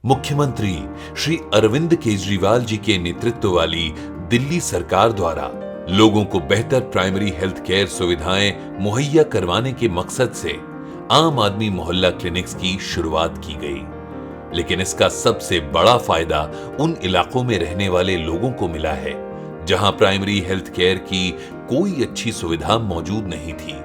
मुख्यमंत्री श्री अरविंद केजरीवाल जी के नेतृत्व वाली दिल्ली सरकार द्वारा लोगों को बेहतर प्राइमरी हेल्थ केयर सुविधाएं मुहैया करवाने के मकसद से आम आदमी मोहल्ला क्लिनिक्स की शुरुआत की गई। लेकिन इसका सबसे बड़ा फायदा उन इलाकों में रहने वाले लोगों को मिला है जहां प्राइमरी हेल्थ केयर की कोई अच्छी सुविधा मौजूद नहीं थी।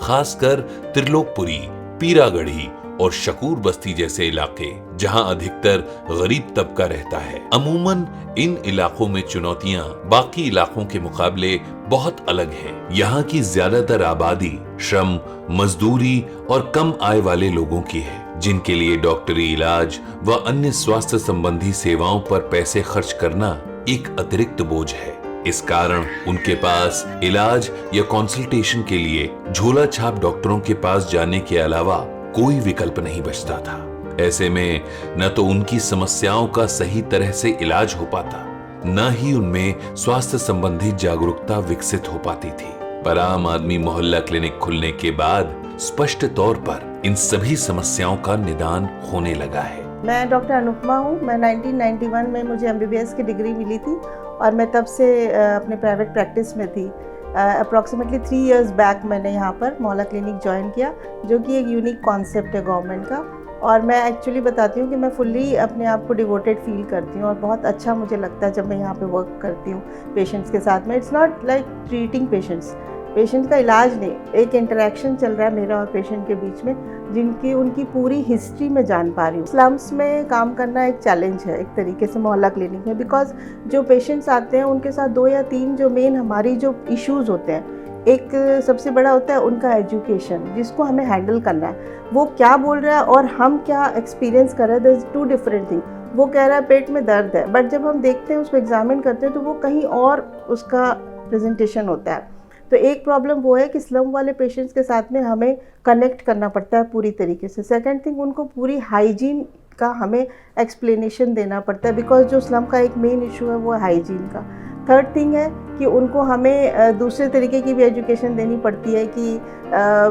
खासकर त्रिलोकपुरी, पीरागढ़ी और शकूर बस्ती जैसे इलाके जहां अधिकतर गरीब तबका रहता है। अमूमन इन इलाकों में चुनौतियां बाकी इलाकों के मुकाबले बहुत अलग हैं। यहाँ की ज्यादातर आबादी श्रम, मजदूरी और कम आय वाले लोगों की है, जिनके लिए डॉक्टरी इलाज व अन्य स्वास्थ्य संबंधी सेवाओं पर पैसे खर्च करना एक अतिरिक्त बोझ है। इस कारण उनके पास इलाज या कंसल्टेशन के लिए झोला छाप डॉक्टरों के पास जाने के अलावा कोई विकल्प नहीं बचता था। ऐसे में न तो उनकी समस्याओं का सही तरह से इलाज हो पाता, न ही उनमें स्वास्थ्य संबंधी जागरूकता विकसित हो पाती थी। पर आम आदमी मोहल्ला क्लिनिक खुलने के बाद स्पष्ट तौर पर इन सभी समस्याओं का निदान होने लगा है। मैं डॉक्टर अनुपमा हूँ। मैं 1991 में मुझे MBBS की डिग्री मिली थी और मैं तब से अपने प्राइवेट प्रैक्टिस में थी। अप्रॉक्सीमेटली 3 इयर्स बैक मैंने यहाँ पर मोहल्ला क्लिनिक ज्वाइन किया, जो कि एक यूनिक कॉन्सेप्ट है गवर्नमेंट का। और मैं एक्चुअली बताती हूँ कि मैं फुल्ली अपने आप को डिवोटेड फील करती हूँ और बहुत अच्छा मुझे लगता है जब मैं यहाँ पे वर्क करती हूँ पेशेंट्स के साथ में। It's not like treating patients, patient का इलाज नहीं, एक इंटरेक्शन चल रहा है मेरा और पेशेंट के बीच में, जिनकी उनकी पूरी हिस्ट्री में जान पा रही हूँ। स्लम्स में काम करना एक चैलेंज है एक तरीके से मोहल्ला क्लिनिक में, बिकॉज जो पेशेंट्स आते हैं उनके साथ 2 या 3 जो मेन हमारी जो इश्यूज़ होते हैं। एक सबसे बड़ा होता है उनका एजुकेशन, जिसको हमें हैंडल करना है। वो क्या बोल रहा है और हम क्या एक्सपीरियंस कर रहे हैं, दैट्स 2 डिफरेंट थिंग। वो कह रहा है पेट में दर्द है, बट जब हम देखते हैं उसको एग्जामिन करते हैं तो वो कहीं और उसका प्रेजेंटेशन होता है। तो एक प्रॉब्लम वो है कि स्लम वाले पेशेंट्स के साथ में हमें कनेक्ट करना पड़ता है पूरी तरीके से। सेकंड थिंग, उनको पूरी हाइजीन का हमें एक्सप्लेनेशन देना पड़ता है, बिकॉज जो स्लम का एक मेन इशू है वो है हाइजीन का। थर्ड थिंग है कि उनको हमें दूसरे तरीके की भी एजुकेशन देनी पड़ती है कि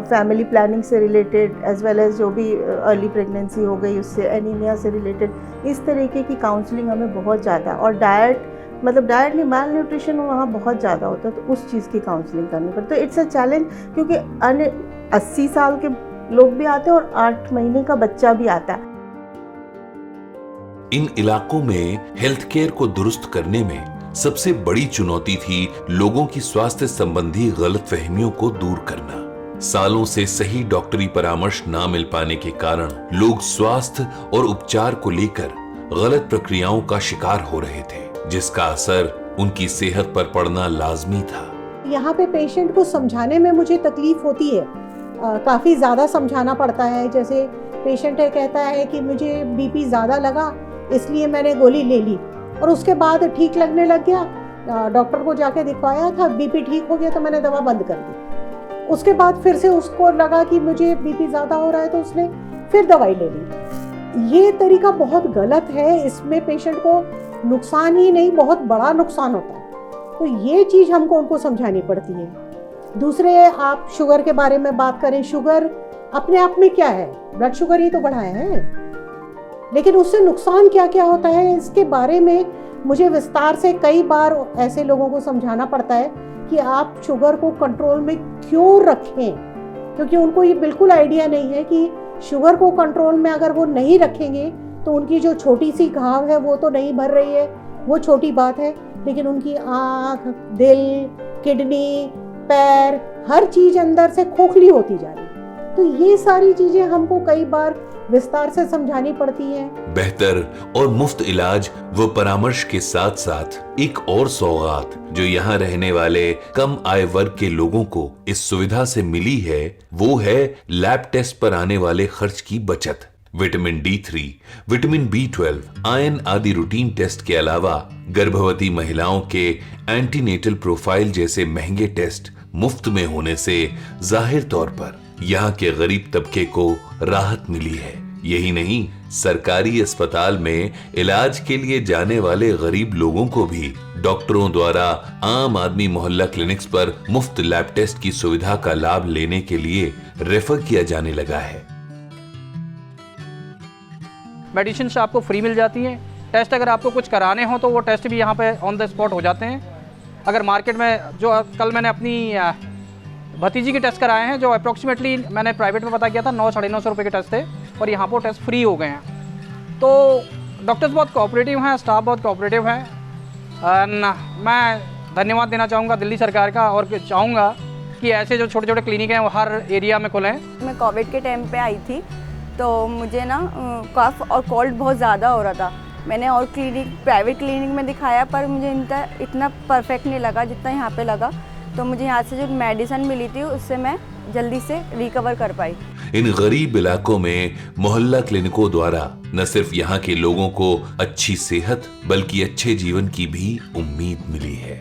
फैमिली प्लानिंग से रिलेटेड, एज वेल एज जो भी अर्ली प्रेगनेंसी हो गई उससे, एनीमिया से रिलेटेड, इस तरीके की काउंसलिंग हमें बहुत ज़्यादा, और डाइट नहीं, माल न्यूट्रिशन वहाँ बहुत ज़्यादा होता है, तो उस चीज़ की काउंसलिंग करनी पड़ती है। तो इट्स अ चैलेंज, क्योंकि 80 साल के लोग भी आते हैं और 8 महीने का बच्चा भी आता है। इन इलाकों में हेल्थ केयर को दुरुस्त करने में सबसे बड़ी चुनौती थी लोगों की स्वास्थ्य संबंधी गलतफहमियों को दूर करना। सालों से सही डॉक्टरी परामर्श ना मिल पाने के कारण लोग स्वास्थ्य और उपचार को लेकर गलत प्रक्रियाओं का शिकार हो रहे थे, जिसका असर उनकी सेहत पर पड़ना लाजमी था। यहाँ पे पेशेंट को समझाने में मुझे तकलीफ होती है, काफ़ी ज़्यादा समझाना पड़ता है। जैसे पेशेंट है कहता है कि मुझे बीपी ज़्यादा लगा इसलिए मैंने गोली ले ली, और उसके बाद ठीक लगने लग गया, डॉक्टर को जाके दिखवाया था, बीपी ठीक हो गया तो मैंने दवा बंद कर दी। उसके बाद फिर से उसको लगा कि मुझे बीपी ज़्यादा हो रहा है तो उसने फिर दवाई ले ली। ये तरीका बहुत गलत है, इसमें पेशेंट को नुकसान ही नहीं बहुत बड़ा नुकसान होता है। तो ये चीज़ हमको उनको समझानी पड़ती है। दूसरे, आप शुगर के बारे में बात करें, शुगर अपने आप में क्या है, ब्लड शुगर ही तो बढ़ाया है, लेकिन उससे नुकसान क्या क्या होता है इसके बारे में मुझे विस्तार से कई बार ऐसे लोगों को समझाना पड़ता है कि आप शुगर को कंट्रोल में क्यों रखें, क्योंकि उनको ये बिल्कुल आइडिया नहीं है कि शुगर को कंट्रोल में अगर वो नहीं रखेंगे तो उनकी जो छोटी सी घाव है वो तो नहीं भर रही है, वो छोटी बात है, लेकिन उनकी आँख, दिल, किडनी, पैर, हर चीज़ अंदर से खोखली होती जा रही है। तो ये सारी चीज़ें हमको कई बार विस्तार से समझानी पड़ती है। बेहतर और मुफ्त इलाज व परामर्श के साथ साथ एक और सौगात जो यहाँ रहने वाले कम आय वर्ग के लोगों को इस सुविधा से मिली है, वो है लैब टेस्ट पर आने वाले खर्च की बचत। Vitamin D3, vitamin B12, iron आदि रूटीन टेस्ट के अलावा गर्भवती महिलाओं के एंटीनेटल प्रोफाइल जैसे महंगे टेस्ट मुफ्त में होने से जाहिर तौर पर यहाँ के गरीब तबके को राहत मिली है। यही नहीं, सरकारी अस्पताल में इलाज के लिए जाने वाले गरीब लोगों को भी डॉक्टरों द्वारा आम आदमी मोहल्ला क्लिनिक्स पर मुफ्त लैब टेस्ट की सुविधा का लाभ लेने के लिए रेफर किया जाने लगा है। मेडिसिन आपको फ्री मिल जाती हैं। टेस्ट अगर आपको कुछ कराने हो तो वो टेस्ट भी यहाँ पे ऑन द स्पॉट हो जाते हैं। अगर मार्केट में जो कल मैंने अपनी भतीजी के टेस्ट कराए हैं, जो अप्रॉक्सीमेटली मैंने प्राइवेट में पता किया था 900-950 रुपये के टेस्ट थे, और यहाँ पर टेस्ट फ्री हो गए हैं। तो डॉक्टर्स बहुत कोऑपरेटिव हैं, स्टाफ बहुत कोऑपरेटिव है। मैं धन्यवाद देना चाहूँगा दिल्ली सरकार का, और चाहूँगा कि ऐसे जो छोटे छोटे क्लिनिक हैं वो हर एरिया में खुलें। मैं कोविड के टाइम पे आई थी, तो मुझे ना कफ और कोल्ड बहुत ज़्यादा हो रहा था। मैंने और प्राइवेट क्लिनिक में दिखाया, पर मुझे इतना परफेक्ट नहीं लगा जितना यहाँ पे लगा। तो मुझे यहाँ से जो मेडिसिन मिली थी उससे मैं जल्दी से रिकवर कर पाई। इन गरीब इलाकों में मोहल्ला क्लिनिकों द्वारा न सिर्फ यहाँ के लोगों को अच्छी सेहत बल्कि अच्छे जीवन की भी उम्मीद मिली है।